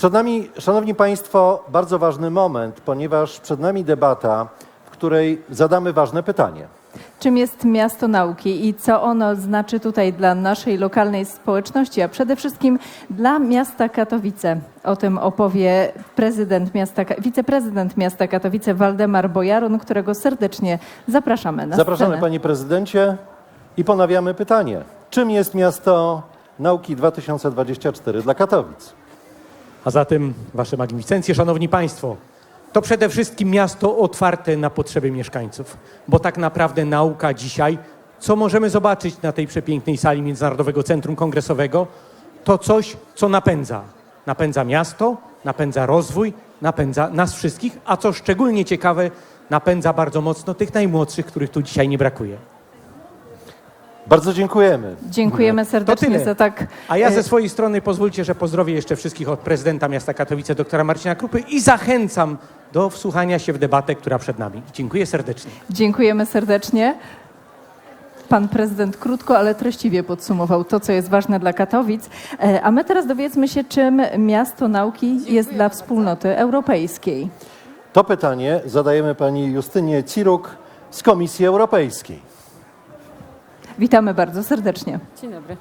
Przed nami, Szanowni Państwo, bardzo ważny moment, ponieważ przed nami debata, w której zadamy ważne pytanie. Czym jest miasto nauki i co ono znaczy tutaj dla naszej lokalnej społeczności, a przede wszystkim dla miasta Katowice? O tym opowie wiceprezydent miasta Katowice Waldemar Bojarun, którego serdecznie zapraszamy na Zapraszamy, scenę. Panie Prezydencie, i ponawiamy pytanie. Czym jest miasto nauki 2024 dla Katowic? A zatem, Wasze magnificencje, Szanowni Państwo, to przede wszystkim miasto otwarte na potrzeby mieszkańców, bo tak naprawdę nauka dzisiaj, co możemy zobaczyć na tej przepięknej sali Międzynarodowego Centrum Kongresowego, to coś, co napędza. Napędza miasto, napędza rozwój, napędza nas wszystkich, a co szczególnie ciekawe, napędza bardzo mocno tych najmłodszych, których tu dzisiaj nie brakuje. Bardzo dziękujemy. Dziękujemy serdecznie tyle. za tak... A ja ze swojej strony pozwólcie, że pozdrowię jeszcze wszystkich od prezydenta miasta Katowice, doktora Marcina Krupy, i zachęcam do wsłuchania się w debatę, która przed nami. Dziękuję serdecznie. Dziękujemy serdecznie. Pan prezydent krótko, ale treściwie podsumował to, co jest ważne dla Katowic. A my teraz dowiedzmy się, czym miasto nauki jest dla wspólnoty europejskiej. To pytanie zadajemy pani Justynie Ciruk z Komisji Europejskiej. Witamy bardzo serdecznie. Dzień dobry.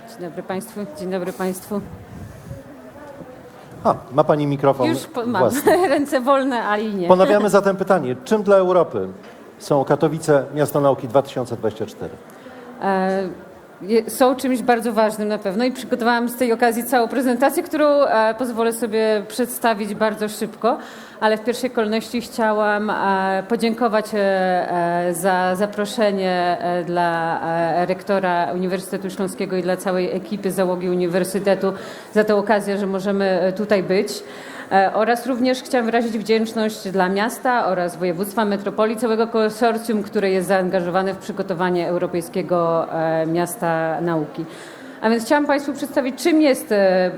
Dzień dobry Państwu. Dzień dobry Państwu. Ma pani mikrofon Już mam własny. ręce wolne, ale i nie. Ponawiamy zatem pytanie. Czym dla Europy są Katowice, miasto nauki 2024? Są czymś bardzo ważnym na pewno i przygotowałam z tej okazji całą prezentację, którą pozwolę sobie przedstawić bardzo szybko, ale w pierwszej kolejności chciałam podziękować za zaproszenie dla rektora Uniwersytetu Śląskiego i dla całej ekipy załogi Uniwersytetu za tę okazję, że możemy tutaj być. Oraz również chciałam wyrazić wdzięczność dla miasta oraz województwa, metropolii, całego konsorcjum, które jest zaangażowane w przygotowanie Europejskiego Miasta Nauki. A więc chciałam Państwu przedstawić, czym jest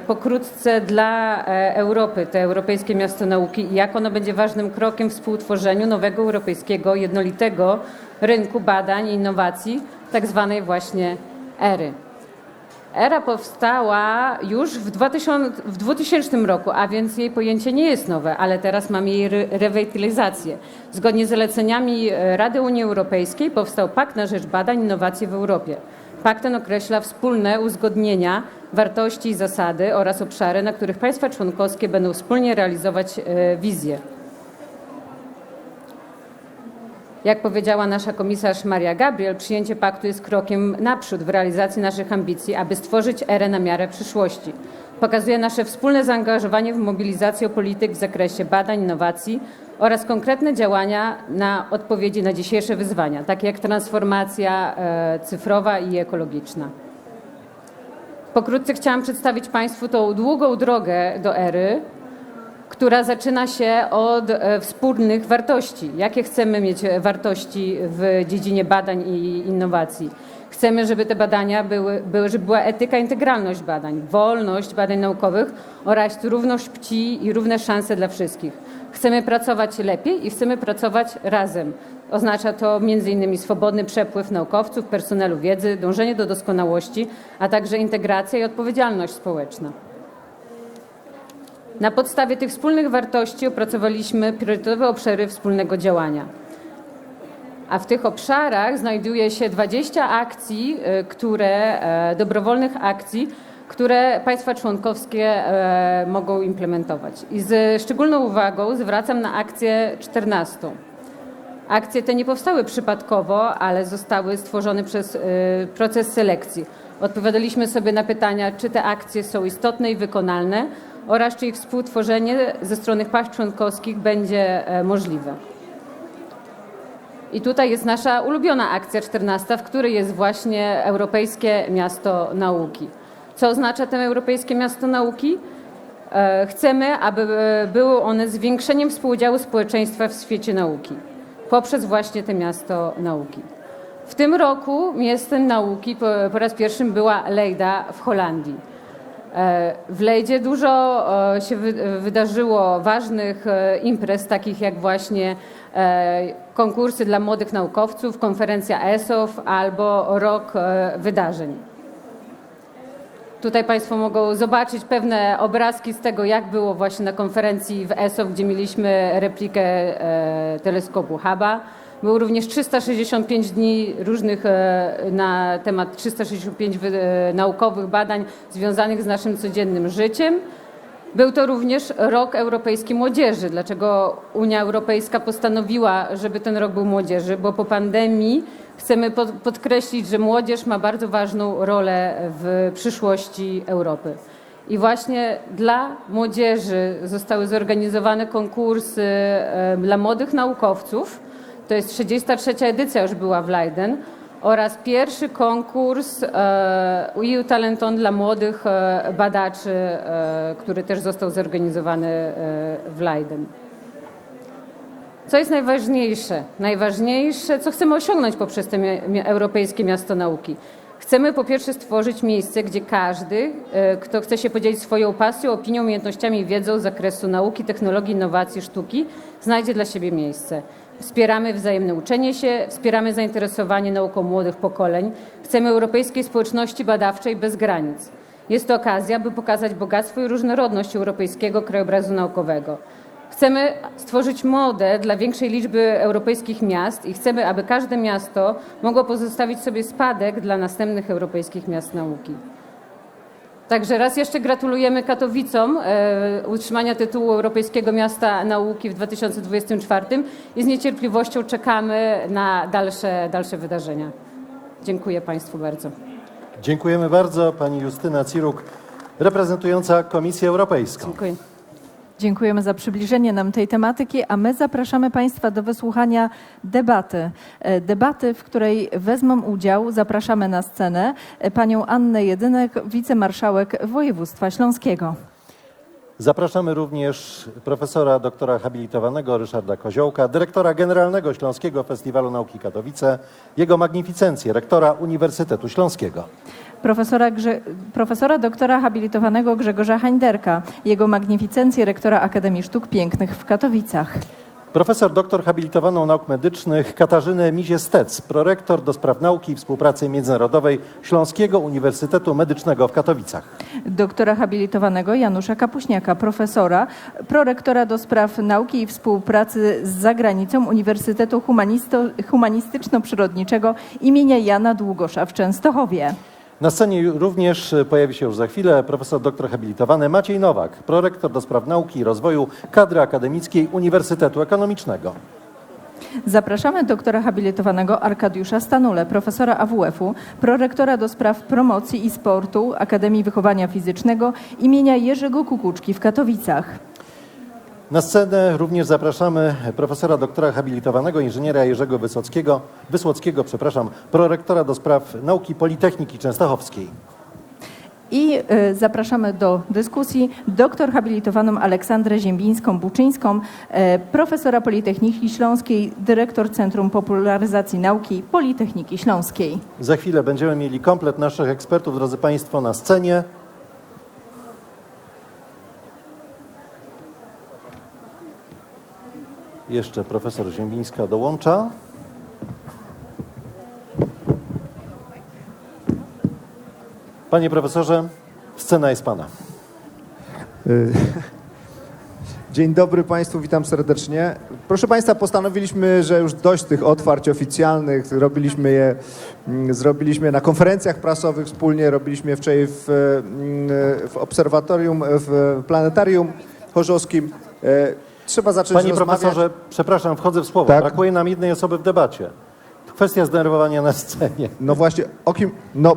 pokrótce dla Europy to Europejskie Miasto Nauki i jak ono będzie ważnym krokiem w współtworzeniu nowego europejskiego, jednolitego rynku badań i innowacji, tak zwanej właśnie ery. ERA powstała już w 2000 roku, a więc jej pojęcie nie jest nowe, ale teraz mamy jej rewitalizację. Zgodnie z zaleceniami Rady Unii Europejskiej powstał Pakt na rzecz badań i innowacji w Europie. Pakt ten określa wspólne uzgodnienia, wartości i zasady oraz obszary, na których państwa członkowskie będą wspólnie realizować wizję. Jak powiedziała nasza komisarz Maria Gabriel, przyjęcie paktu jest krokiem naprzód w realizacji naszych ambicji, aby stworzyć erę na miarę przyszłości. Pokazuje nasze wspólne zaangażowanie w mobilizację polityk w zakresie badań, innowacji oraz konkretne działania na odpowiedzi na dzisiejsze wyzwania, takie jak transformacja cyfrowa i ekologiczna. Pokrótce chciałam przedstawić Państwu tą długą drogę do ery, która zaczyna się od wspólnych wartości. Jakie chcemy mieć wartości w dziedzinie badań i innowacji? Chcemy, żeby te badania żeby była etyka, integralność badań, wolność badań naukowych oraz równość płci i równe szanse dla wszystkich. Chcemy pracować lepiej i chcemy pracować razem. Oznacza to m.in. swobodny przepływ naukowców, personelu wiedzy, dążenie do doskonałości, a także integracja i odpowiedzialność społeczna. Na podstawie tych wspólnych wartości opracowaliśmy priorytetowe obszary wspólnego działania. A w tych obszarach znajduje się 20 akcji, dobrowolnych akcji, które państwa członkowskie mogą implementować. I z szczególną uwagą zwracam na akcję 14. Akcje te nie powstały przypadkowo, ale zostały stworzone przez proces selekcji. Odpowiadaliśmy sobie na pytania, czy te akcje są istotne i wykonalne, oraz czy ich współtworzenie ze strony państw członkowskich będzie możliwe. I tutaj jest nasza ulubiona akcja 14, w której jest właśnie Europejskie Miasto Nauki. Co oznacza to Europejskie Miasto Nauki? Chcemy, aby było one zwiększeniem współudziału społeczeństwa w świecie nauki, poprzez właśnie to Miasto Nauki. W tym roku miastem nauki po raz pierwszy była Leida w Holandii. W Lejdzie dużo się wydarzyło ważnych imprez, takich jak właśnie konkursy dla młodych naukowców, konferencja ESOF albo rok wydarzeń. Tutaj Państwo mogą zobaczyć pewne obrazki z tego, jak było właśnie na konferencji w ESO, gdzie mieliśmy replikę teleskopu Hubble'a. Było również 365 dni różnych na temat 365 naukowych badań związanych z naszym codziennym życiem. Był to również Rok Europejski Młodzieży. Dlaczego Unia Europejska postanowiła, żeby ten rok był młodzieży? Bo po pandemii chcemy podkreślić, że młodzież ma bardzo ważną rolę w przyszłości Europy. I właśnie dla młodzieży zostały zorganizowane konkursy dla młodych naukowców. To jest 33. edycja już była w Leiden. Oraz pierwszy konkurs EU Talenton dla młodych badaczy, który też został zorganizowany w Leiden. Co jest najważniejsze? Najważniejsze, co chcemy osiągnąć poprzez te Europejskie Miasto Nauki. Chcemy po pierwsze stworzyć miejsce, gdzie każdy, kto chce się podzielić swoją pasją, opinią, umiejętnościami i wiedzą z zakresu nauki, technologii, innowacji, sztuki, znajdzie dla siebie miejsce. Wspieramy wzajemne uczenie się, wspieramy zainteresowanie nauką młodych pokoleń. Chcemy europejskiej społeczności badawczej bez granic. Jest to okazja, by pokazać bogactwo i różnorodność europejskiego krajobrazu naukowego. Chcemy stworzyć model dla większej liczby europejskich miast i chcemy, aby każde miasto mogło pozostawić sobie spadek dla następnych europejskich miast nauki. Także raz jeszcze gratulujemy Katowicom utrzymania tytułu Europejskiego Miasta Nauki w 2024 i z niecierpliwością czekamy na dalsze wydarzenia. Dziękuję Państwu bardzo. Dziękujemy bardzo. Pani Justyna Ciruk, reprezentująca Komisję Europejską. Dziękuję. Dziękujemy za przybliżenie nam tej tematyki, a my zapraszamy Państwa do wysłuchania debaty. Debaty, w której wezmą udział, zapraszamy na scenę panią Annę Jedynek, wicemarszałek województwa śląskiego. Zapraszamy również profesora doktora habilitowanego Ryszarda Koziołka, dyrektora generalnego Śląskiego Festiwalu Nauki Katowice, jego magnificencję, rektora Uniwersytetu Śląskiego. Profesora doktora habilitowanego Grzegorza Hańderka, jego magnificencję, rektora Akademii Sztuk Pięknych w Katowicach. Profesor doktor habilitowaną nauk medycznych Katarzynę Mizie-Stec, prorektor do spraw nauki i współpracy międzynarodowej Śląskiego Uniwersytetu Medycznego w Katowicach. Doktora habilitowanego Janusza Kapuśniaka, profesora, prorektora do spraw nauki i współpracy z zagranicą Uniwersytetu Humanistyczno-Przyrodniczego imienia Jana Długosza w Częstochowie. Na scenie również pojawi się już za chwilę profesor doktor habilitowany Maciej Nowak, prorektor do spraw nauki i rozwoju kadry akademickiej Uniwersytetu Ekonomicznego. Zapraszamy doktora habilitowanego Arkadiusza Stanule, profesora AWF-u, prorektora do spraw promocji i sportu Akademii Wychowania Fizycznego imienia Jerzego Kukuczki w Katowicach. Na scenę również zapraszamy profesora doktora habilitowanego inżyniera Jerzego Wysłockiego, prorektora do spraw nauki Politechniki Częstochowskiej. I zapraszamy do dyskusji doktor habilitowaną Aleksandrę Ziembińską-Buczyńską, profesora Politechniki Śląskiej, dyrektor Centrum Popularyzacji Nauki Politechniki Śląskiej. Za chwilę będziemy mieli komplet naszych ekspertów, drodzy Państwo, na scenie. Jeszcze profesor Ziembińska dołącza. Panie profesorze, scena jest pana. Dzień dobry Państwu, witam serdecznie. Proszę Państwa, postanowiliśmy, że już dość tych otwarć oficjalnych. Zrobiliśmy je na konferencjach prasowych wspólnie, robiliśmy je wczoraj w obserwatorium, w planetarium chorzowskim. Trzeba zacząć Panie rozmawiać. profesorze, przepraszam, wchodzę w słowo. Tak? Brakuje nam jednej osoby w debacie. Kwestia zdenerwowania na scenie. No właśnie, o kim... No,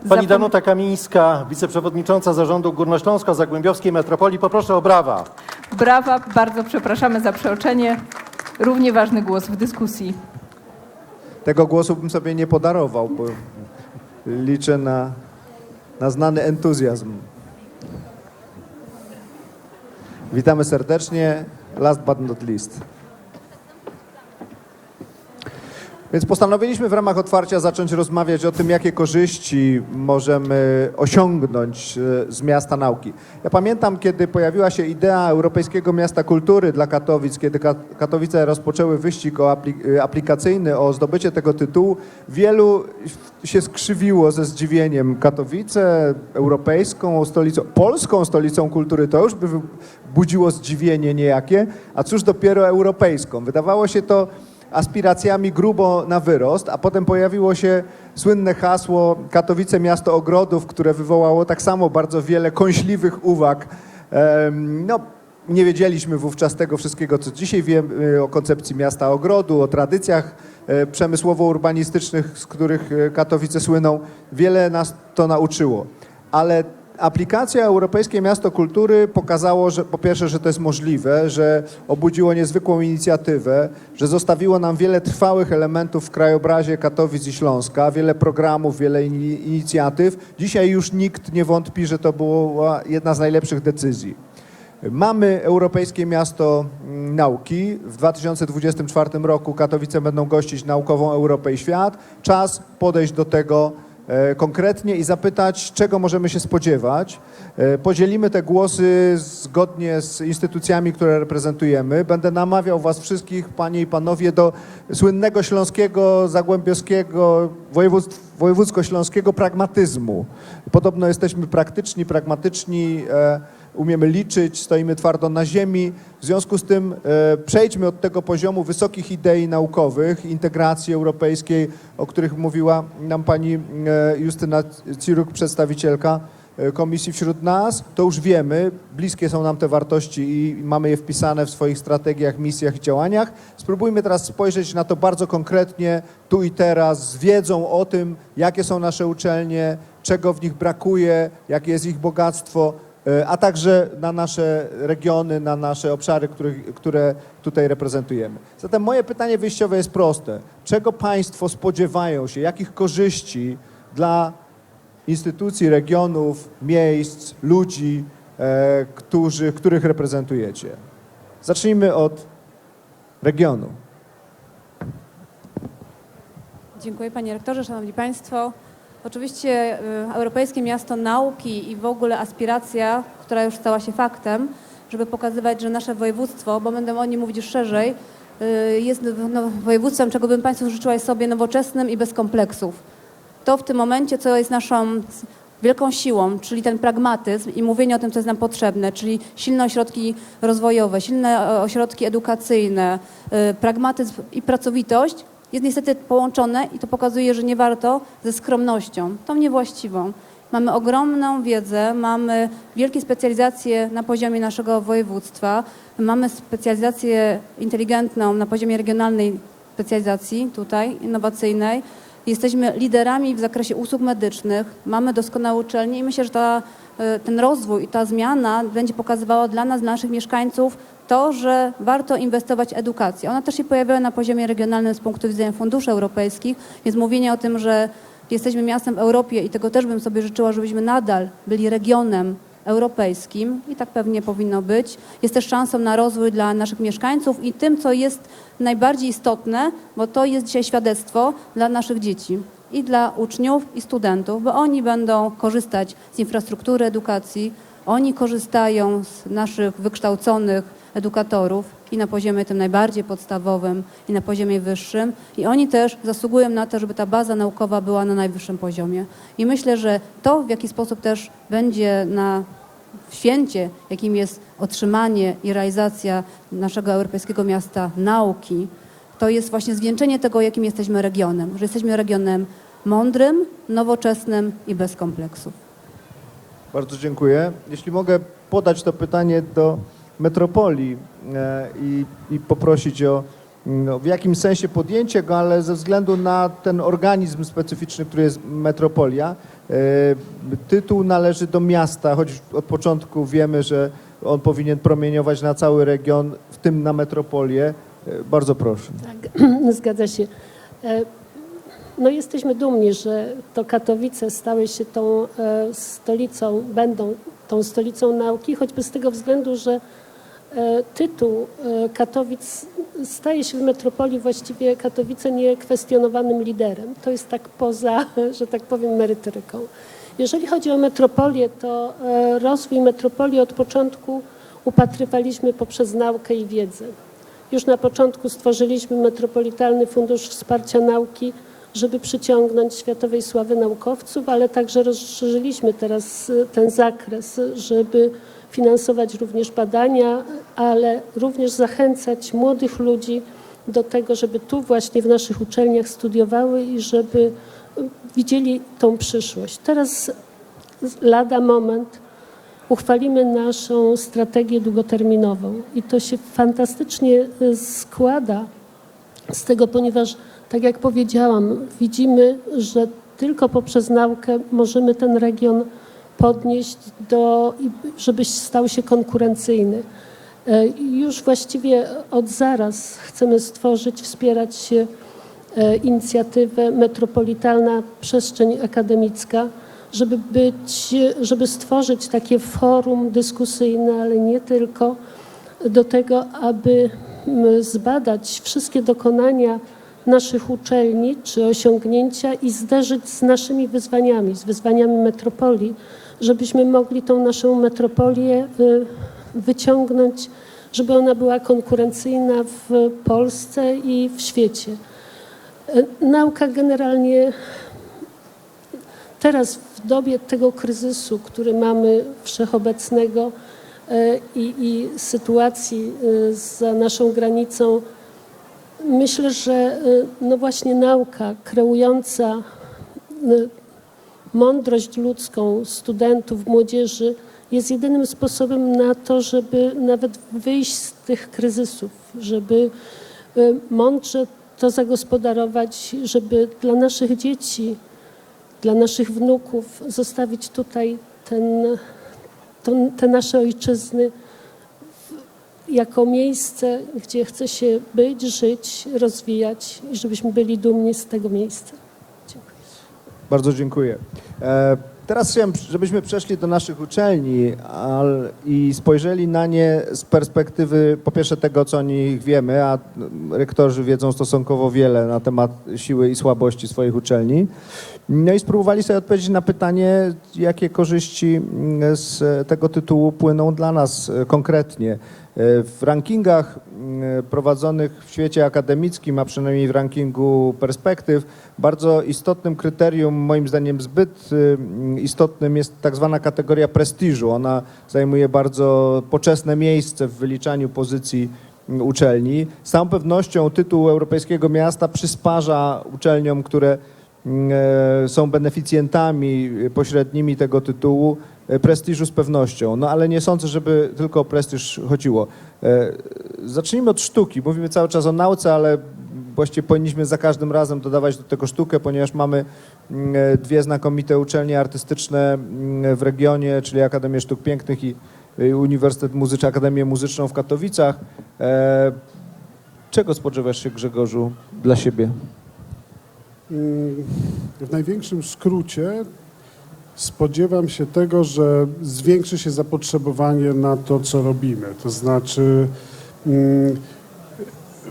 Pani Danuta Kamińska, wiceprzewodnicząca Zarządu Górnośląsko-Zagłębiowskiej Metropolii. Poproszę o brawa. Brawa, bardzo przepraszamy za przeoczenie. Równie ważny głos w dyskusji. tego głosu bym sobie nie podarował, bo liczę na znany entuzjazm. Witamy serdecznie. Last but not least. Więc postanowiliśmy w ramach otwarcia zacząć rozmawiać o tym, jakie korzyści możemy osiągnąć z miasta nauki. Ja pamiętam, kiedy pojawiła się idea Europejskiego Miasta Kultury dla Katowic, kiedy Katowice rozpoczęły wyścig aplikacyjny o zdobycie tego tytułu, wielu się skrzywiło ze zdziwieniem. Katowice europejską stolicą, polską stolicą kultury, to już by budziło zdziwienie niejakie, a cóż dopiero europejską. Wydawało się to aspiracjami grubo na wyrost, a potem pojawiło się słynne hasło Katowice miasto ogrodów, które wywołało tak samo bardzo wiele kąśliwych uwag. No, nie wiedzieliśmy wówczas tego wszystkiego, co dzisiaj wiemy o koncepcji miasta ogrodu, o tradycjach przemysłowo-urbanistycznych, z których Katowice słyną. Wiele nas to nauczyło, ale aplikacja Europejskie Miasto Kultury pokazało, że po pierwsze, że to jest możliwe, że obudziło niezwykłą inicjatywę, że zostawiło nam wiele trwałych elementów w krajobrazie Katowic i Śląska, wiele programów, wiele inicjatyw. Dzisiaj już nikt nie wątpi, że to była jedna z najlepszych decyzji. Mamy Europejskie Miasto Nauki. W 2024 roku Katowice będą gościć naukową Europę i Świat. Czas podejść do tego konkretnie i zapytać, czego możemy się spodziewać. Podzielimy te głosy zgodnie z instytucjami, które reprezentujemy. Będę namawiał was wszystkich, panie i panowie, do słynnego śląskiego, zagłębiowskiego, wojewódzko-śląskiego pragmatyzmu. Podobno jesteśmy praktyczni, pragmatyczni, umiemy liczyć, stoimy twardo na ziemi. W związku z tym przejdźmy od tego poziomu wysokich idei naukowych, integracji europejskiej, o których mówiła nam pani Justyna Ciruk, przedstawicielka komisji wśród nas. To już wiemy, bliskie są nam te wartości i mamy je wpisane w swoich strategiach, misjach i działaniach. Spróbujmy teraz spojrzeć na to bardzo konkretnie, tu i teraz, z wiedzą o tym, jakie są nasze uczelnie, czego w nich brakuje, jakie jest ich bogactwo, a także na nasze regiony, na nasze obszary, które tutaj reprezentujemy. Zatem moje pytanie wyjściowe jest proste. Czego państwo spodziewają się, jakich korzyści dla instytucji, regionów, miejsc, ludzi, których reprezentujecie? Zacznijmy od regionu. Dziękuję panie rektorze, szanowni państwo. Oczywiście Europejskie Miasto Nauki i w ogóle aspiracja, która już stała się faktem, żeby pokazywać, że nasze województwo, bo będę o nim mówić szerzej, jest województwem, czego bym państwu życzyła sobie, nowoczesnym i bez kompleksów. To w tym momencie, co jest naszą wielką siłą, czyli ten pragmatyzm i mówienie o tym, co jest nam potrzebne, czyli silne ośrodki rozwojowe, silne ośrodki edukacyjne, pragmatyzm i pracowitość, jest niestety połączone i to pokazuje, że nie warto ze skromnością, tą niewłaściwą. Mamy ogromną wiedzę, mamy wielkie specjalizacje na poziomie naszego województwa, mamy specjalizację inteligentną na poziomie regionalnej specjalizacji tutaj, innowacyjnej. Jesteśmy liderami w zakresie usług medycznych, mamy doskonałe uczelnie i myślę, że ten rozwój i ta zmiana będzie pokazywała dla nas, dla naszych mieszkańców to, że warto inwestować w edukację. Ona też się pojawiała na poziomie regionalnym z punktu widzenia funduszy europejskich, więc mówienie o tym, że jesteśmy miastem w Europie i tego też bym sobie życzyła, żebyśmy nadal byli regionem europejskim i tak pewnie powinno być. Jest też szansą na rozwój dla naszych mieszkańców i tym, co jest najbardziej istotne, bo to jest dzisiaj świadectwo dla naszych dzieci i dla uczniów i studentów, bo oni będą korzystać z infrastruktury edukacji, oni korzystają z naszych wykształconych edukatorów i na poziomie tym najbardziej podstawowym i na poziomie wyższym i oni też zasługują na to, żeby ta baza naukowa była na najwyższym poziomie. I myślę, że to, w jaki sposób też będzie w święcie, jakim jest otrzymanie i realizacja naszego Europejskiego Miasta Nauki, to jest właśnie zwieńczenie tego, jakim jesteśmy regionem, że jesteśmy regionem mądrym, nowoczesnym i bez kompleksów. Bardzo dziękuję. Jeśli mogę podać to pytanie do metropolii i poprosić o w jakimś sensie podjęcie go, ale ze względu na ten organizm specyficzny, który jest metropolia, tytuł należy do miasta, choć od początku wiemy, że on powinien promieniować na cały region, w tym na metropolię. Bardzo proszę. Tak, zgadza się. No jesteśmy dumni, że to Katowice stały się tą stolicą, będą tą stolicą nauki, choćby z tego względu, że tytuł Katowic staje się w metropolii właściwie Katowice niekwestionowanym liderem. To jest tak poza, że tak powiem, merytoryką. Jeżeli chodzi o metropolię, to rozwój metropolii od początku upatrywaliśmy poprzez naukę i wiedzę. Już na początku stworzyliśmy Metropolitalny Fundusz Wsparcia Nauki, żeby przyciągnąć światowej sławy naukowców, ale także rozszerzyliśmy teraz ten zakres, żeby finansować również badania, ale również zachęcać młodych ludzi do tego, żeby tu właśnie w naszych uczelniach studiowały i żeby widzieli tą przyszłość. Teraz lada moment uchwalimy naszą strategię długoterminową i to się fantastycznie składa z tego, ponieważ tak jak powiedziałam, widzimy, że tylko poprzez naukę możemy ten region podnieść żeby stał się konkurencyjny. Już właściwie od zaraz chcemy wspierać inicjatywę Metropolitalna Przestrzeń Akademicka, żeby stworzyć takie forum dyskusyjne, ale nie tylko, do tego, aby zbadać wszystkie dokonania naszych uczelni czy osiągnięcia i zderzyć z naszymi wyzwaniami, z wyzwaniami metropolii, żebyśmy mogli tą naszą metropolię wyciągnąć, żeby ona była konkurencyjna w Polsce i w świecie. Nauka generalnie teraz w dobie tego kryzysu, który mamy wszechobecnego i sytuacji za naszą granicą, myślę, że no właśnie nauka kreująca mądrość ludzką studentów, młodzieży jest jedynym sposobem na to, żeby nawet wyjść z tych kryzysów, żeby mądrze to zagospodarować, żeby dla naszych dzieci, dla naszych wnuków zostawić tutaj te nasze ojczyzny jako miejsce, gdzie chce się być, żyć, rozwijać i żebyśmy byli dumni z tego miejsca. Dziękuję. Bardzo dziękuję. Teraz chciałem, żebyśmy przeszli do naszych uczelni i spojrzeli na nie z perspektywy, po pierwsze tego, co o nich wiemy, a rektorzy wiedzą stosunkowo wiele na temat siły i słabości swoich uczelni. No i spróbowali sobie odpowiedzieć na pytanie, jakie korzyści z tego tytułu płyną dla nas konkretnie. W rankingach prowadzonych w świecie akademickim, a przynajmniej w rankingu perspektyw, bardzo istotnym kryterium, moim zdaniem zbyt istotnym, jest tak zwana kategoria prestiżu. Ona zajmuje bardzo poczesne miejsce w wyliczaniu pozycji uczelni. Z całą pewnością tytuł Europejskiego Miasta przysparza uczelniom, które są beneficjentami pośrednimi tego tytułu, prestiżu z pewnością. No ale nie sądzę, żeby tylko o prestiż chodziło. Zacznijmy od sztuki. Mówimy cały czas o nauce, ale właściwie powinniśmy za każdym razem dodawać do tego sztukę, ponieważ mamy dwie znakomite uczelnie artystyczne w regionie, czyli Akademię Sztuk Pięknych i Uniwersytet Muzyczny, Akademię Muzyczną w Katowicach. Czego spodziewasz się, Grzegorzu, dla siebie? W największym skrócie spodziewam się tego, że zwiększy się zapotrzebowanie na to, co robimy. To znaczy,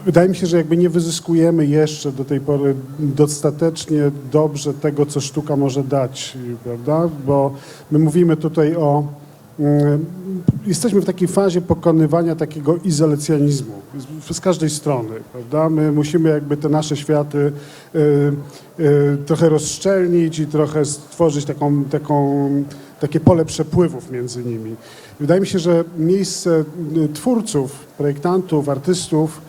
wydaje mi się, że jakby nie wyzyskujemy jeszcze do tej pory dostatecznie dobrze tego, co sztuka może dać, prawda? Bo my mówimy tutaj jesteśmy w takiej fazie pokonywania takiego izolacjonizmu z każdej strony, prawda? My musimy jakby te nasze światy trochę rozszczelnić i trochę stworzyć takie pole przepływów między nimi. Wydaje mi się, że miejsce twórców, projektantów, artystów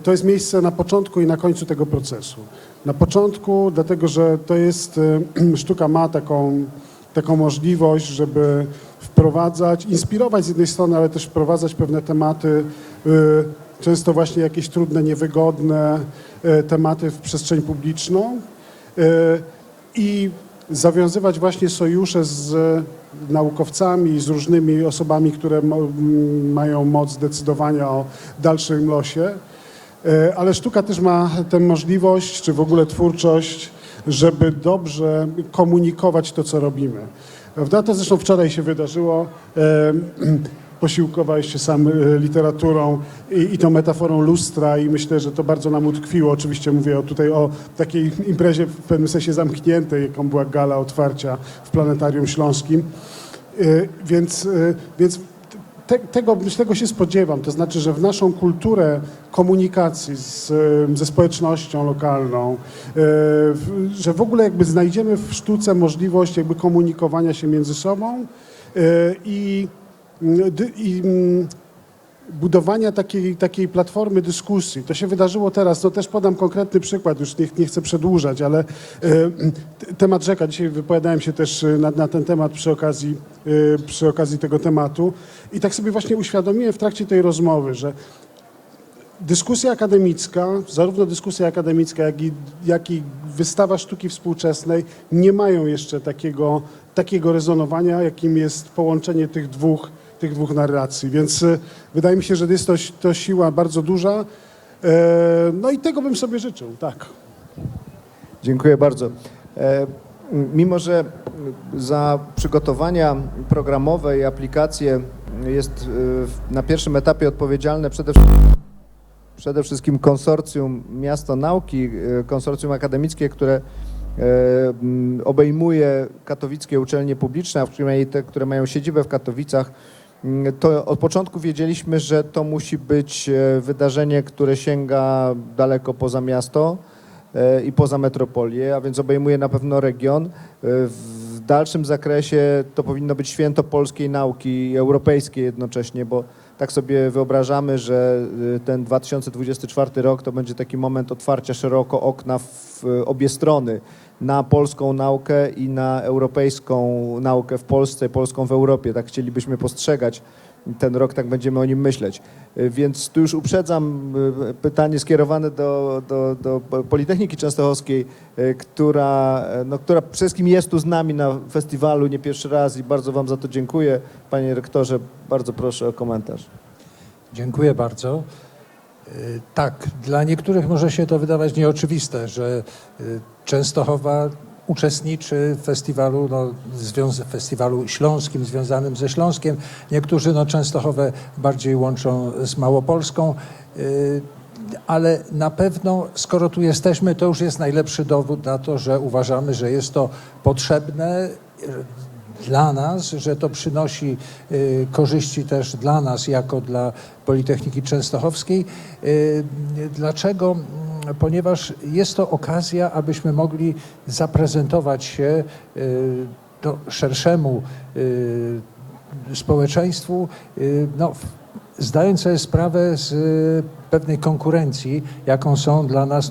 to jest miejsce na początku i na końcu tego procesu. Na początku, dlatego że to jest, sztuka ma taką możliwość, żeby wprowadzać, inspirować z jednej strony, ale też wprowadzać pewne tematy, często właśnie jakieś trudne, niewygodne tematy w przestrzeń publiczną i zawiązywać właśnie sojusze z naukowcami, z różnymi osobami, które mają moc decydowania o dalszym losie. Ale sztuka też ma tę możliwość, czy w ogóle twórczość, żeby dobrze komunikować to, co robimy. Prawda? To zresztą wczoraj się wydarzyło. posiłkowałeś się sam literaturą i tą metaforą lustra i myślę, że to bardzo nam utkwiło. Oczywiście mówię tutaj o takiej imprezie w pewnym sensie zamkniętej, jaką była gala otwarcia w Planetarium Śląskim. Więc tego się spodziewam, to znaczy, że w naszą kulturę komunikacji ze społecznością lokalną, że w ogóle jakby znajdziemy w sztuce możliwość jakby komunikowania się między sobą i budowania takiej platformy dyskusji. To się wydarzyło teraz, to też podam konkretny przykład, już nie chcę przedłużać, ale temat rzeka, dzisiaj wypowiadałem się też na ten temat przy okazji tego tematu i tak sobie właśnie uświadomiłem w trakcie tej rozmowy, że dyskusja akademicka, zarówno dyskusja akademicka, jak i wystawa sztuki współczesnej nie mają jeszcze takiego rezonowania, jakim jest połączenie tych dwóch narracji, więc wydaje mi się, że jest to siła bardzo duża, no i tego bym sobie życzył, tak. Dziękuję bardzo. Mimo że za przygotowania programowe i aplikacje jest na pierwszym etapie odpowiedzialne przede wszystkim konsorcjum Miasto Nauki, konsorcjum akademickie, które obejmuje katowickie uczelnie publiczne, a przynajmniej te, które mają siedzibę w Katowicach, to od początku wiedzieliśmy, że to musi być wydarzenie, które sięga daleko poza miasto i poza metropolię, a więc obejmuje na pewno region. W dalszym zakresie to powinno być święto polskiej nauki i europejskiej jednocześnie, bo tak sobie wyobrażamy, że ten 2024 rok to będzie taki moment otwarcia szeroko okna w obie strony, na polską naukę i na europejską naukę w Polsce, polską w Europie. Tak chcielibyśmy postrzegać ten rok, tak będziemy o nim myśleć. Więc tu już uprzedzam pytanie skierowane do Politechniki Częstochowskiej, która przede wszystkim jest tu z nami na festiwalu nie pierwszy raz i bardzo wam za to dziękuję. Panie rektorze, bardzo proszę o komentarz. Dziękuję bardzo. Tak, dla niektórych może się to wydawać nieoczywiste, że Częstochowa uczestniczy w festiwalu, festiwalu śląskim związanym ze Śląskiem. Niektórzy Częstochowę bardziej łączą z Małopolską, ale na pewno, skoro tu jesteśmy, to już jest najlepszy dowód na to, że uważamy, że jest to potrzebne dla nas, że to przynosi korzyści też dla nas, jako dla Politechniki Częstochowskiej. Dlaczego? Ponieważ jest to okazja, abyśmy mogli zaprezentować się szerszemu społeczeństwu, zdając sobie sprawę z pewnej konkurencji, jaką są dla nas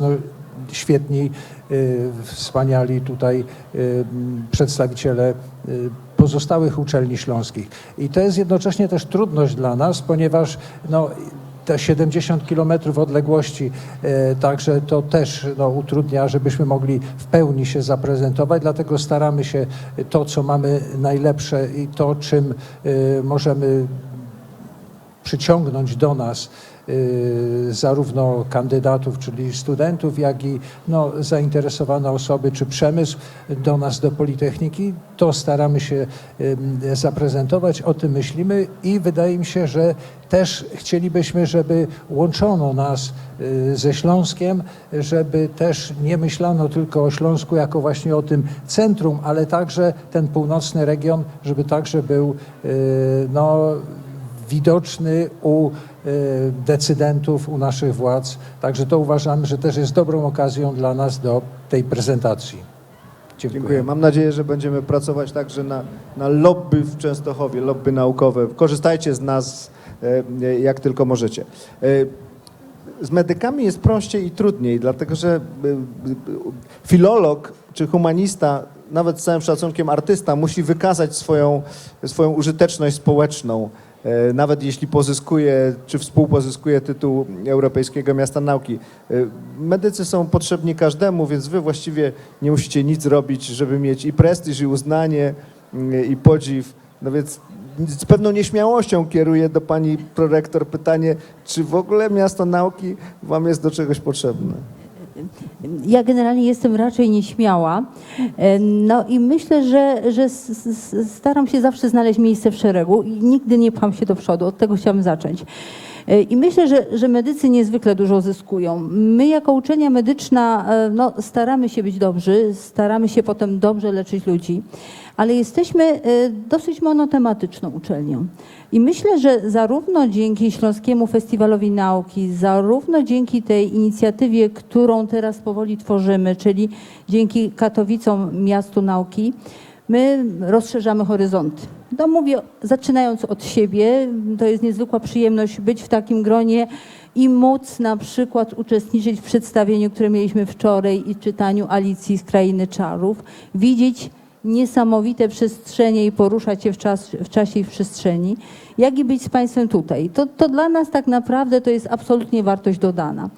świetni, wspaniali tutaj przedstawiciele pozostałych uczelni śląskich. I to jest jednocześnie też trudność dla nas, ponieważ te 70 kilometrów odległości, także to też utrudnia, żebyśmy mogli w pełni się zaprezentować, dlatego staramy się to, co mamy najlepsze i to, czym możemy przyciągnąć do nas zarówno kandydatów, czyli studentów, jak i zainteresowane osoby, czy przemysł do nas, do Politechniki, to staramy się zaprezentować, o tym myślimy i wydaje mi się, że też chcielibyśmy, żeby łączono nas ze Śląskiem, żeby też nie myślano tylko o Śląsku jako właśnie o tym centrum, ale także ten północny region, żeby także był widoczny u decydentów, u naszych władz. Także to uważamy, że też jest dobrą okazją dla nas do tej prezentacji. Dziękuję. Mam nadzieję, że będziemy pracować także na lobby w Częstochowie, lobby naukowe. Korzystajcie z nas jak tylko możecie. Z medykami jest prościej i trudniej, dlatego że filolog czy humanista, nawet z całym szacunkiem artysta, musi wykazać swoją użyteczność społeczną. Nawet jeśli pozyskuje, czy współpozyskuje tytuł Europejskiego Miasta Nauki. Medycy są potrzebni każdemu, więc wy właściwie nie musicie nic robić, żeby mieć i prestiż, i uznanie, i podziw. No więc z pewną nieśmiałością kieruję do pani prorektor pytanie, czy w ogóle Miasto Nauki wam jest do czegoś potrzebne? Ja generalnie jestem raczej nieśmiała. No i myślę, że staram się zawsze znaleźć miejsce w szeregu i nigdy nie pcham się do przodu. Od tego chciałam zacząć. I myślę, że medycy niezwykle dużo zyskują. My jako uczelnia medyczna no, staramy się być dobrzy, staramy się potem dobrze leczyć ludzi, ale jesteśmy dosyć monotematyczną uczelnią. I myślę, że zarówno dzięki Śląskiemu Festiwalowi Nauki, zarówno dzięki tej inicjatywie, którą teraz powoli tworzymy, czyli dzięki Katowicom Miastu Nauki, my rozszerzamy horyzonty. No mówię, zaczynając od siebie, to jest niezwykła przyjemność być w takim gronie i móc na przykład uczestniczyć w przedstawieniu, które mieliśmy wczoraj i czytaniu Alicji z Krainy Czarów, widzieć niesamowite przestrzenie i poruszać się w czasie i w przestrzeni, jak i być z Państwem tutaj. To dla nas tak naprawdę to jest absolutnie wartość dodana.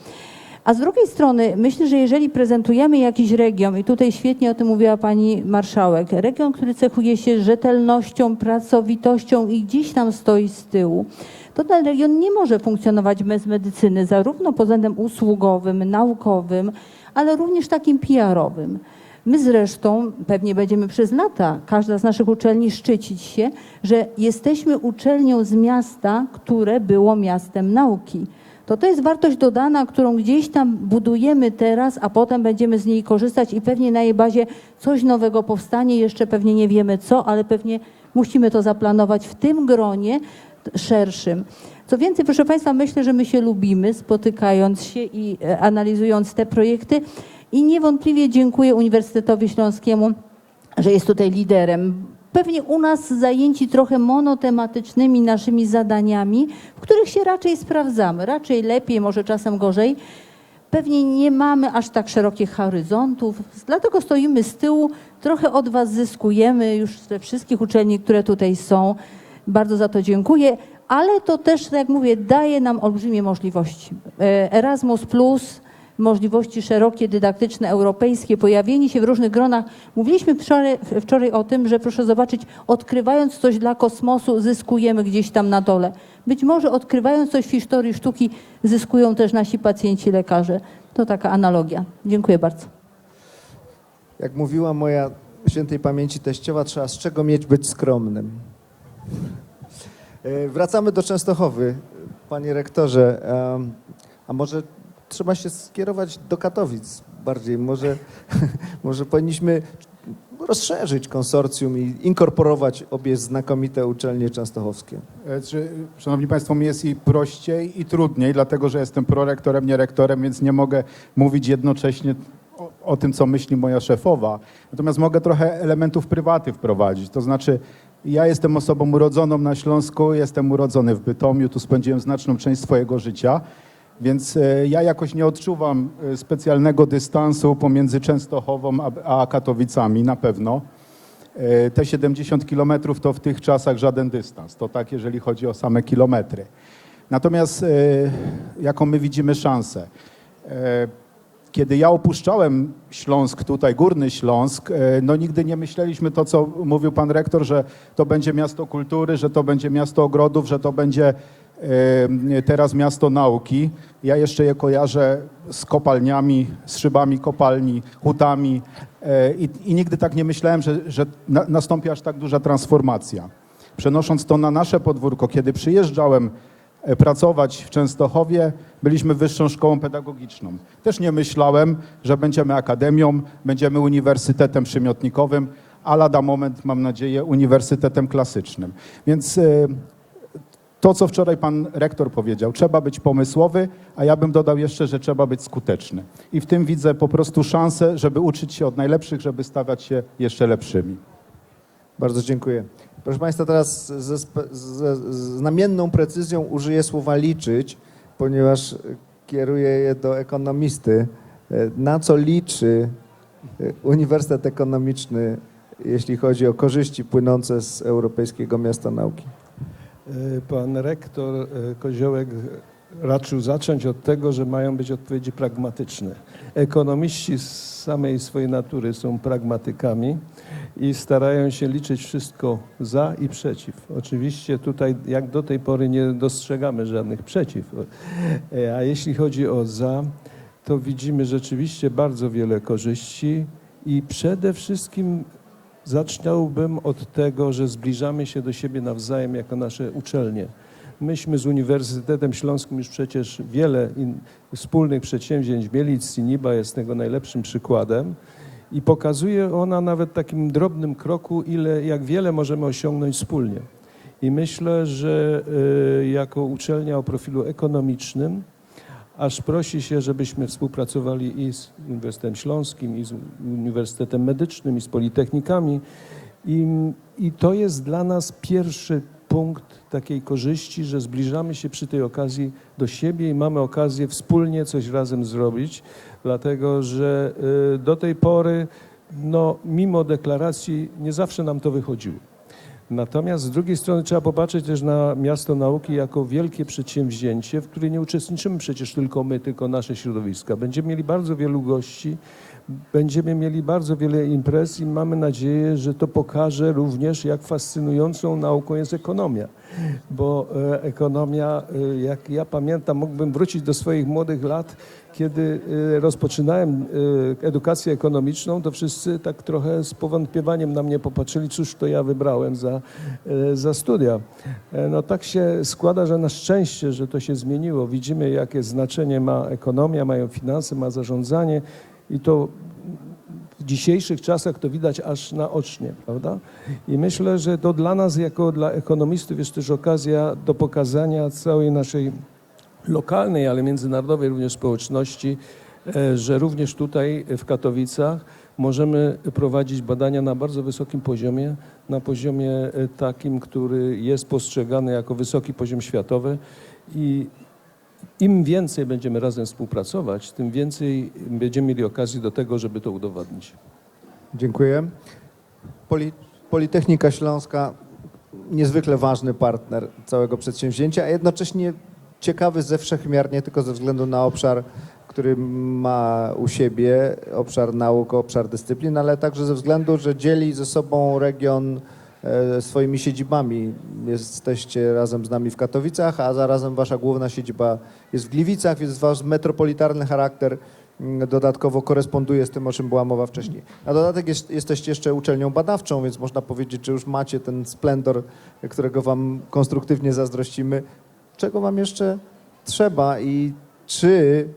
A z drugiej strony myślę, że jeżeli prezentujemy jakiś region, i tutaj świetnie o tym mówiła pani marszałek, region, który cechuje się rzetelnością, pracowitością i gdzieś tam stoi z tyłu, to ten region nie może funkcjonować bez medycyny, zarówno pod względem usługowym, naukowym, ale również takim PR-owym. My zresztą pewnie będziemy przez lata, każda z naszych uczelni, szczycić się, że jesteśmy uczelnią z miasta, które było miastem nauki. To jest wartość dodana, którą gdzieś tam budujemy teraz, a potem będziemy z niej korzystać i pewnie na jej bazie coś nowego powstanie. Jeszcze pewnie nie wiemy co, ale pewnie musimy to zaplanować w tym gronie szerszym. Co więcej, proszę Państwa, myślę, że my się lubimy, spotykając się i analizując te projekty i niewątpliwie dziękuję Uniwersytetowi Śląskiemu, że jest tutaj liderem. Pewnie u nas zajęci trochę monotematycznymi naszymi zadaniami, w których się raczej sprawdzamy, raczej lepiej, może czasem gorzej. Pewnie nie mamy aż tak szerokich horyzontów, dlatego stoimy z tyłu, trochę od Was zyskujemy już ze wszystkich uczelni, które tutaj są. Bardzo za to dziękuję, ale to też, tak jak mówię, daje nam olbrzymie możliwości. Erasmus+, możliwości szerokie, dydaktyczne, europejskie, pojawienie się w różnych gronach. Mówiliśmy wczoraj o tym, że proszę zobaczyć, odkrywając coś dla kosmosu, zyskujemy gdzieś tam na dole. Być może odkrywając coś w historii sztuki, zyskują też nasi pacjenci, lekarze. To taka analogia. Dziękuję bardzo. Jak mówiła moja świętej pamięci teściowa, trzeba z czego mieć być skromnym. Wracamy do Częstochowy. Panie rektorze, a może trzeba się skierować do Katowic bardziej. Może powinniśmy rozszerzyć konsorcjum i inkorporować obie znakomite uczelnie częstochowskie. Szanowni Państwo, mi jest i prościej, i trudniej, dlatego że jestem prorektorem, nie rektorem, więc nie mogę mówić jednocześnie o tym, co myśli moja szefowa. Natomiast mogę trochę elementów prywaty wprowadzić. To znaczy, ja jestem osobą urodzoną na Śląsku, jestem urodzony w Bytomiu, tu spędziłem znaczną część swojego życia. Więc ja jakoś nie odczuwam specjalnego dystansu pomiędzy Częstochową a Katowicami, na pewno. Te 70 kilometrów to w tych czasach żaden dystans, to tak jeżeli chodzi o same kilometry. Natomiast jaką my widzimy szansę? Kiedy ja opuszczałem Śląsk, tutaj Górny Śląsk, no nigdy nie myśleliśmy to, co mówił pan rektor, że to będzie miasto kultury, że to będzie miasto ogrodów, że to będzie teraz miasto nauki. Ja jeszcze je kojarzę z kopalniami, z szybami kopalni, hutami i nigdy tak nie myślałem, że nastąpi aż tak duża transformacja. Przenosząc to na nasze podwórko, kiedy przyjeżdżałem pracować w Częstochowie, byliśmy wyższą szkołą pedagogiczną. Też nie myślałem, że będziemy akademią, będziemy uniwersytetem przymiotnikowym, a lada moment, mam nadzieję, uniwersytetem klasycznym. Więc to, co wczoraj pan rektor powiedział, trzeba być pomysłowy, a ja bym dodał jeszcze, że trzeba być skuteczny. I w tym widzę po prostu szansę, żeby uczyć się od najlepszych, żeby stawać się jeszcze lepszymi. Bardzo dziękuję. Proszę Państwa, teraz z znamienną precyzją użyję słowa liczyć, ponieważ kieruję je do ekonomisty. Na co liczy Uniwersytet Ekonomiczny, jeśli chodzi o korzyści płynące z Europejskiego Miasta Nauki? Pan rektor Koziołek raczył zacząć od tego, że mają być odpowiedzi pragmatyczne. Ekonomiści z samej swojej natury są pragmatykami i starają się liczyć wszystko za i przeciw. Oczywiście tutaj jak do tej pory nie dostrzegamy żadnych przeciw. A jeśli chodzi o za, to widzimy rzeczywiście bardzo wiele korzyści i przede wszystkim zacząłbym od tego, że zbliżamy się do siebie nawzajem jako nasze uczelnie. Myśmy z Uniwersytetem Śląskim już przecież wiele wspólnych przedsięwzięć mieli, CINIBA jest tego najlepszym przykładem i pokazuje ona nawet takim drobnym kroku, jak wiele możemy osiągnąć wspólnie. I myślę, że jako uczelnia o profilu ekonomicznym aż prosi się, żebyśmy współpracowali i z Uniwersytetem Śląskim, i z Uniwersytetem Medycznym, i z Politechnikami. I to jest dla nas pierwszy punkt takiej korzyści, że zbliżamy się przy tej okazji do siebie i mamy okazję wspólnie coś razem zrobić, dlatego że do tej pory, no, mimo deklaracji, nie zawsze nam to wychodziło. Natomiast z drugiej strony trzeba popatrzeć też na Miasto Nauki jako wielkie przedsięwzięcie, w którym nie uczestniczymy przecież tylko my, tylko nasze środowiska. Będziemy mieli bardzo wielu gości, będziemy mieli bardzo wiele imprez i mamy nadzieję, że to pokaże również, jak fascynującą nauką jest ekonomia. Bo ekonomia, jak ja pamiętam, mógłbym wrócić do swoich młodych lat, kiedy rozpoczynałem edukację ekonomiczną, to wszyscy tak trochę z powątpiewaniem na mnie popatrzyli, cóż to ja wybrałem za studia. No tak się składa, że na szczęście, że to się zmieniło. Widzimy, jakie znaczenie ma ekonomia, mają finanse, ma zarządzanie i to w dzisiejszych czasach to widać aż naocznie, prawda? I myślę, że to dla nas, jako dla ekonomistów, jest też okazja do pokazania całej naszej lokalnej, ale międzynarodowej również społeczności, że również tutaj w Katowicach możemy prowadzić badania na bardzo wysokim poziomie, na poziomie takim, który jest postrzegany jako wysoki poziom światowy i im więcej będziemy razem współpracować, tym więcej będziemy mieli okazji do tego, żeby to udowodnić. Dziękuję. Politechnika Śląska, niezwykle ważny partner całego przedsięwzięcia, a jednocześnie ciekawy ze wszech miar, nie tylko ze względu na obszar, który ma u siebie, obszar nauk, obszar dyscyplin, ale także ze względu, że dzieli ze sobą region swoimi siedzibami. Jesteście razem z nami w Katowicach, a zarazem wasza główna siedziba jest w Gliwicach, więc wasz metropolitarny charakter dodatkowo koresponduje z tym, o czym była mowa wcześniej. Na dodatek jesteście jeszcze uczelnią badawczą, więc można powiedzieć, że już macie ten splendor, którego wam konstruktywnie zazdrościmy. Czego wam jeszcze trzeba i czy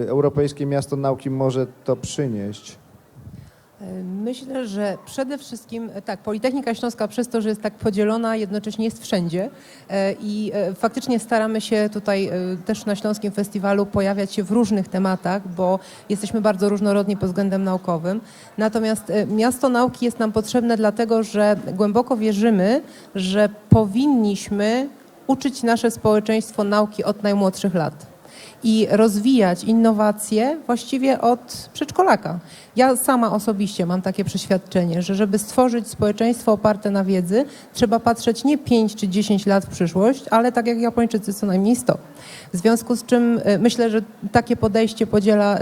Europejskie Miasto Nauki może to przynieść? Myślę, że przede wszystkim tak, Politechnika Śląska przez to, że jest tak podzielona, jednocześnie jest wszędzie i faktycznie staramy się tutaj też na Śląskim Festiwalu pojawiać się w różnych tematach, bo jesteśmy bardzo różnorodni pod względem naukowym. Natomiast Miasto Nauki jest nam potrzebne dlatego, że głęboko wierzymy, że powinniśmy uczyć nasze społeczeństwo nauki od najmłodszych lat i rozwijać innowacje właściwie od przedszkolaka. Ja sama osobiście mam takie przeświadczenie, że żeby stworzyć społeczeństwo oparte na wiedzy, trzeba patrzeć nie 5 czy 10 lat w przyszłość, ale tak jak Japończycy co najmniej 100. W związku z czym myślę, że takie podejście podziela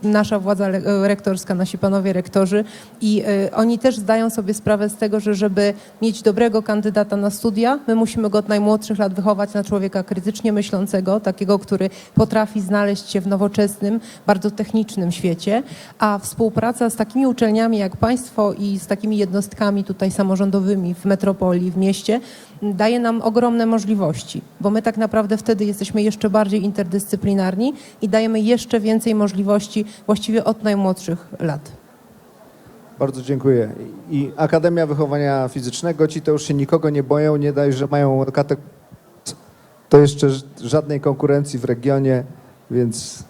nasza władza rektorska, nasi panowie rektorzy i oni też zdają sobie sprawę z tego, że żeby mieć dobrego kandydata na studia, my musimy go od najmłodszych lat wychować na człowieka krytycznie myślącego, takiego, który potrafi znaleźć się w nowoczesnym, bardzo technicznym świecie, a współpraca z takimi uczelniami jak państwo i z takimi jednostkami tutaj samorządowymi w metropolii, w mieście daje nam ogromne możliwości, bo my tak naprawdę wtedy jesteśmy jeszcze bardziej interdyscyplinarni i dajemy jeszcze więcej możliwości właściwie od najmłodszych lat. Bardzo dziękuję. I Akademia Wychowania Fizycznego, ci to już się nikogo nie boją, nie daj, że mają to jeszcze żadnej konkurencji w regionie, więc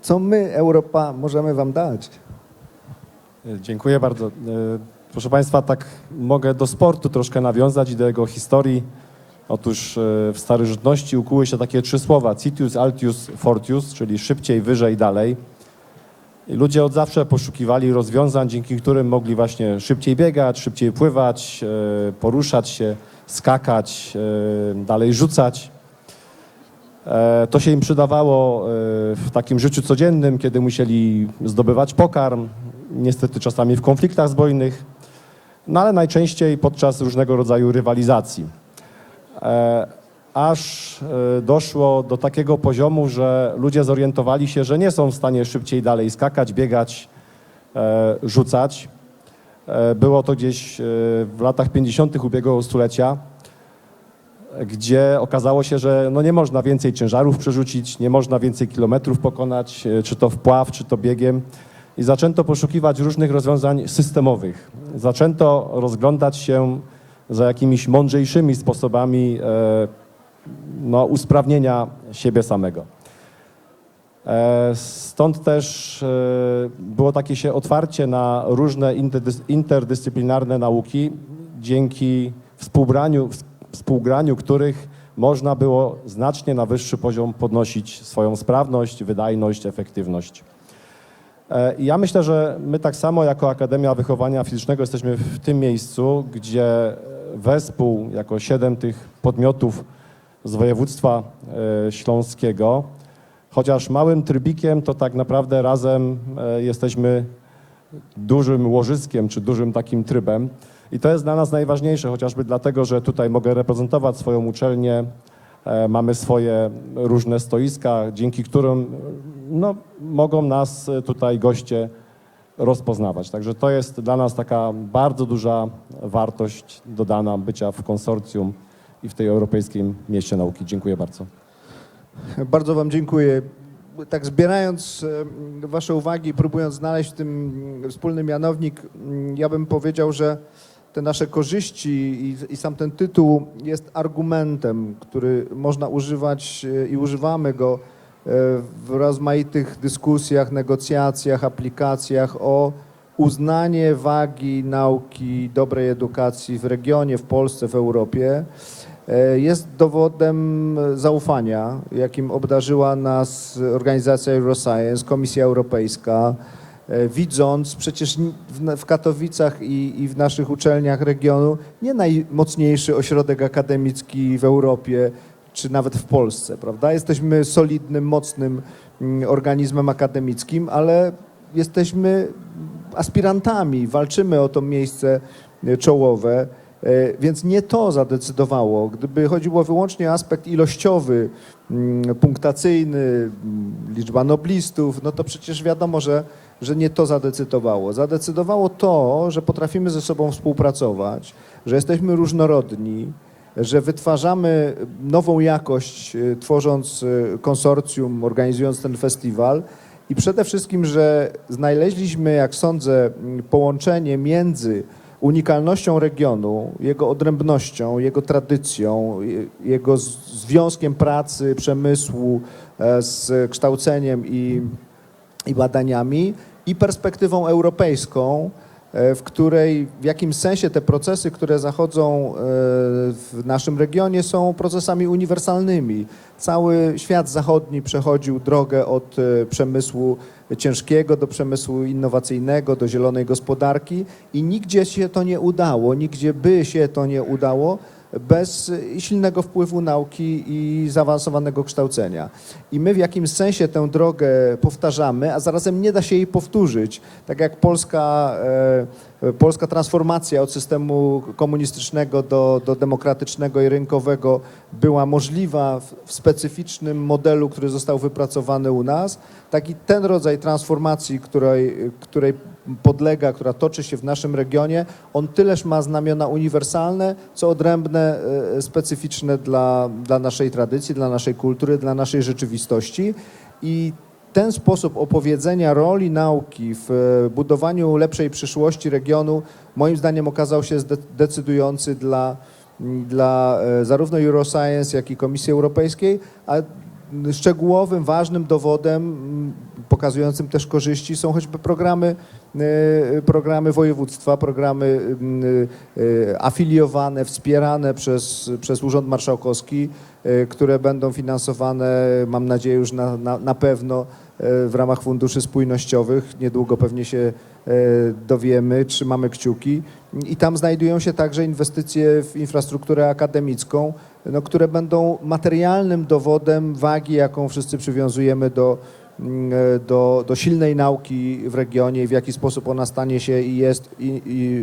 co my, Europa, możemy wam dać? Dziękuję bardzo. Proszę Państwa, tak mogę do sportu troszkę nawiązać i do jego historii. Otóż w starożytności ukuły się takie 3 słowa: citius, altius, fortius, czyli szybciej, wyżej, dalej. I ludzie od zawsze poszukiwali rozwiązań, dzięki którym mogli właśnie szybciej biegać, szybciej pływać, poruszać się, skakać, dalej rzucać. To się im przydawało w takim życiu codziennym, kiedy musieli zdobywać pokarm, niestety czasami w konfliktach zbrojnych, no ale najczęściej podczas różnego rodzaju rywalizacji. aż doszło do takiego poziomu, że ludzie zorientowali się, że nie są w stanie szybciej dalej skakać, biegać, rzucać. Było to gdzieś w latach 50. ubiegłego stulecia, gdzie okazało się, że no nie można więcej ciężarów przerzucić, nie można więcej kilometrów pokonać, czy to wpław, czy to biegiem. I zaczęto poszukiwać różnych rozwiązań systemowych. Zaczęto rozglądać się za jakimiś mądrzejszymi sposobami usprawnienia siebie samego. Stąd też było takie się otwarcie na różne interdyscyplinarne nauki, dzięki współgraniu których można było znacznie na wyższy poziom podnosić swoją sprawność, wydajność, efektywność. I ja myślę, że my tak samo jako Akademia Wychowania Fizycznego jesteśmy w tym miejscu, gdzie wespół, jako 7 tych podmiotów z województwa śląskiego, chociaż małym trybikiem, to tak naprawdę razem jesteśmy dużym łożyskiem, czy dużym takim trybem. I to jest dla nas najważniejsze, chociażby dlatego, że tutaj mogę reprezentować swoją uczelnię, mamy swoje różne stoiska, dzięki którym mogą nas tutaj goście rozpoznawać. Także to jest dla nas taka bardzo duża wartość dodana bycia w konsorcjum i w tej Europejskim Mieście Nauki. Dziękuję bardzo. Bardzo Wam dziękuję. Tak zbierając Wasze uwagi, próbując znaleźć w tym wspólny mianownik, ja bym powiedział, że te nasze korzyści i sam ten tytuł jest argumentem, który można używać i używamy go w rozmaitych dyskusjach, negocjacjach, aplikacjach o uznanie wagi nauki, dobrej edukacji w regionie, w Polsce, w Europie. Jest dowodem zaufania, jakim obdarzyła nas organizacja Euroscience, Komisja Europejska, widząc przecież w Katowicach i w naszych uczelniach regionu nie najmocniejszy ośrodek akademicki w Europie, czy nawet w Polsce, prawda? Jesteśmy solidnym, mocnym organizmem akademickim, ale jesteśmy aspirantami, walczymy o to miejsce czołowe. Więc nie to zadecydowało. Gdyby chodziło wyłącznie o aspekt ilościowy, punktacyjny, liczba noblistów, no to przecież wiadomo, że nie to zadecydowało. Zadecydowało to, że potrafimy ze sobą współpracować, że jesteśmy różnorodni, że wytwarzamy nową jakość, tworząc konsorcjum, organizując ten festiwal i przede wszystkim, że znaleźliśmy, jak sądzę, połączenie między unikalnością regionu, jego odrębnością, jego tradycją, jego związkiem pracy, przemysłu z kształceniem i badaniami i perspektywą europejską, w której w jakimś sensie te procesy, które zachodzą w naszym regionie, są procesami uniwersalnymi. Cały świat zachodni przechodził drogę od przemysłu ciężkiego do przemysłu innowacyjnego, do zielonej gospodarki i nigdzie się to nie udało, nigdzie by się to nie udało bez silnego wpływu nauki i zaawansowanego kształcenia. I my w jakimś sensie tę drogę powtarzamy, a zarazem nie da się jej powtórzyć. Tak jak polska transformacja od systemu komunistycznego do demokratycznego i rynkowego była możliwa w specyficznym modelu, który został wypracowany u nas, tak i ten rodzaj transformacji, której podlega, która toczy się w naszym regionie, on tyleż ma znamiona uniwersalne, co odrębne, specyficzne dla naszej tradycji, dla naszej kultury, dla naszej rzeczywistości. I ten sposób opowiedzenia roli nauki w budowaniu lepszej przyszłości regionu moim zdaniem okazał się decydujący dla zarówno Euroscience, jak i Komisji Europejskiej, a szczegółowym, ważnym dowodem pokazującym też korzyści są choćby programy województwa, programy afiliowane, wspierane przez Urząd Marszałkowski, które będą finansowane, mam nadzieję, już na pewno w ramach funduszy spójnościowych. Niedługo pewnie się dowiemy, trzymamy kciuki. I tam znajdują się także inwestycje w infrastrukturę akademicką, które będą materialnym dowodem wagi, jaką wszyscy przywiązujemy do silnej nauki w regionie i w jaki sposób ona stanie się i jest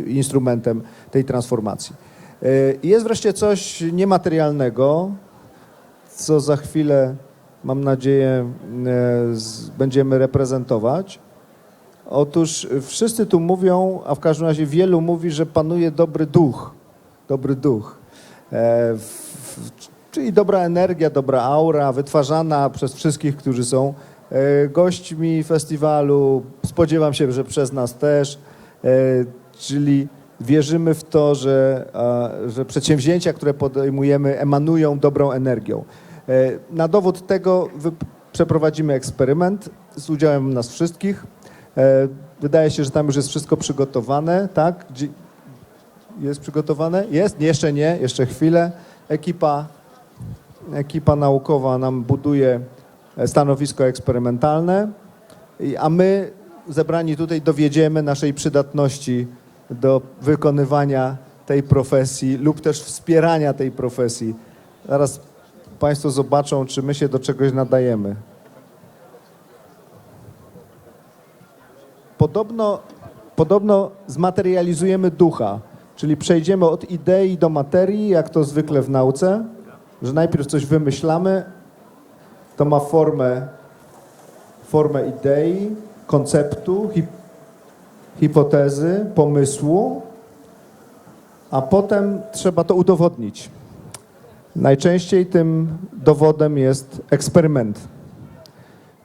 instrumentem tej transformacji. Jest wreszcie coś niematerialnego, co za chwilę, mam nadzieję, będziemy reprezentować. Otóż wszyscy tu mówią, a w każdym razie wielu mówi, że panuje dobry duch. Dobry duch. Czyli dobra energia, dobra aura, wytwarzana przez wszystkich, którzy są gośćmi festiwalu. Spodziewam się, że przez nas też. Czyli wierzymy w to, że przedsięwzięcia, które podejmujemy, emanują dobrą energią. Na dowód tego przeprowadzimy eksperyment z udziałem nas wszystkich. Wydaje się, że tam już jest wszystko przygotowane, tak? Jest przygotowane? Jest? Jeszcze nie, jeszcze chwilę. Ekipa naukowa nam buduje stanowisko eksperymentalne, a my zebrani tutaj dowiedziemy naszej przydatności do wykonywania tej profesji lub też wspierania tej profesji. Zaraz Państwo zobaczą, czy my się do czegoś nadajemy. Podobno zmaterializujemy ducha, czyli przejdziemy od idei do materii, jak to zwykle w nauce, że najpierw coś wymyślamy, to ma formę idei, konceptu, hipotezy, pomysłu, a potem trzeba to udowodnić. Najczęściej tym dowodem jest eksperyment.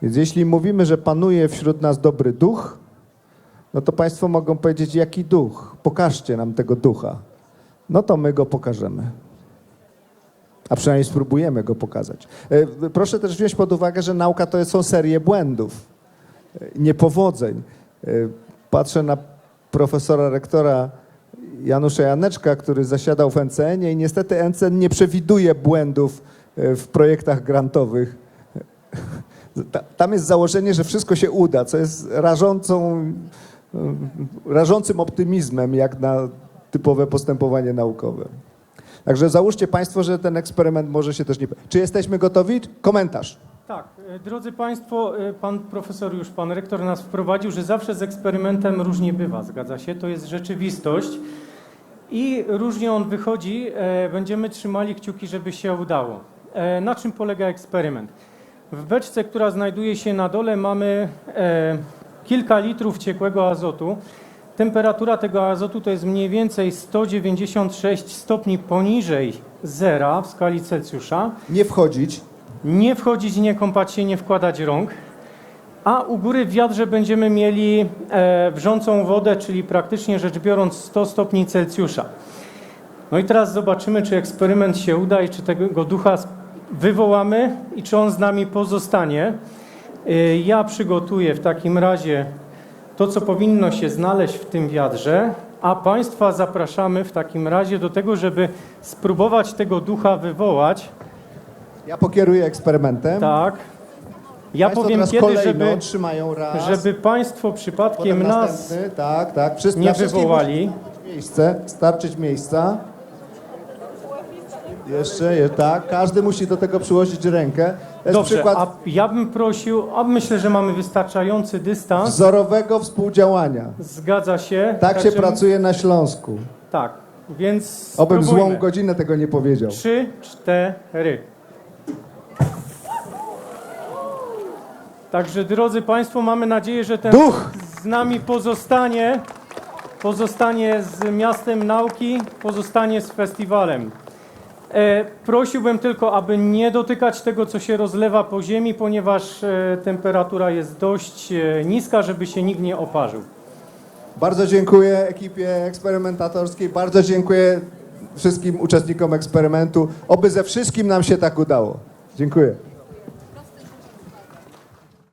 Więc jeśli mówimy, że panuje wśród nas dobry duch, no to Państwo mogą powiedzieć, jaki duch? Pokażcie nam tego ducha. No to my go pokażemy. A przynajmniej spróbujemy go pokazać. Proszę też wziąć pod uwagę, że nauka to są serie błędów, niepowodzeń. Patrzę na profesora rektora Janusza Janeczka, który zasiadał w NCN-ie i niestety NCN nie przewiduje błędów w projektach grantowych. Tam jest założenie, że wszystko się uda, co jest rażącym optymizmem, jak na typowe postępowanie naukowe. Także załóżcie Państwo, że ten eksperyment może się też nie... Czy jesteśmy gotowi? Komentarz. Tak, drodzy Państwo, pan profesor, już pan rektor nas wprowadził, że zawsze z eksperymentem różnie bywa, zgadza się, to jest rzeczywistość i różnie on wychodzi, będziemy trzymali kciuki, żeby się udało. Na czym polega eksperyment? W beczce, która znajduje się na dole, mamy kilka litrów ciekłego azotu. Temperatura tego azotu to jest mniej więcej 196 stopni poniżej zera w skali Celsjusza. Nie wchodzić. Nie wchodzić, nie kąpać się, nie wkładać rąk. A u góry w wiadrze będziemy mieli wrzącą wodę, czyli praktycznie rzecz biorąc 100 stopni Celsjusza. No i teraz zobaczymy, czy eksperyment się uda i czy tego ducha wywołamy i czy on z nami pozostanie. Ja przygotuję w takim razie to, co powinno się znaleźć w tym wiadrze, a Państwa zapraszamy w takim razie do tego, żeby spróbować tego ducha wywołać. Ja pokieruję eksperymentem. Tak. Ja Państwo powiem kiedy, trzymają raz, żeby Państwo przypadkiem nas tak. nie wywołali. Starczyć miejsca. Jeszcze, tak. Każdy musi do tego przyłożyć rękę. To jest Dobrze, przykład a ja bym prosił, myślę, że mamy wystarczający dystans. wzorowego współdziałania. Zgadza się. Tak się Także- pracuje na Śląsku. Tak, więc Obym spróbujmy. złą godzinę tego nie powiedział. 3, 4. Także, drodzy Państwo, mamy nadzieję, że ten Duch z nami pozostanie z miastem nauki, pozostanie z festiwalem. Prosiłbym tylko, aby nie dotykać tego, co się rozlewa po ziemi, ponieważ temperatura jest dość niska, żeby się nikt nie oparzył. Bardzo dziękuję ekipie eksperymentatorskiej, bardzo dziękuję wszystkim uczestnikom eksperymentu. Oby ze wszystkim nam się tak udało. Dziękuję.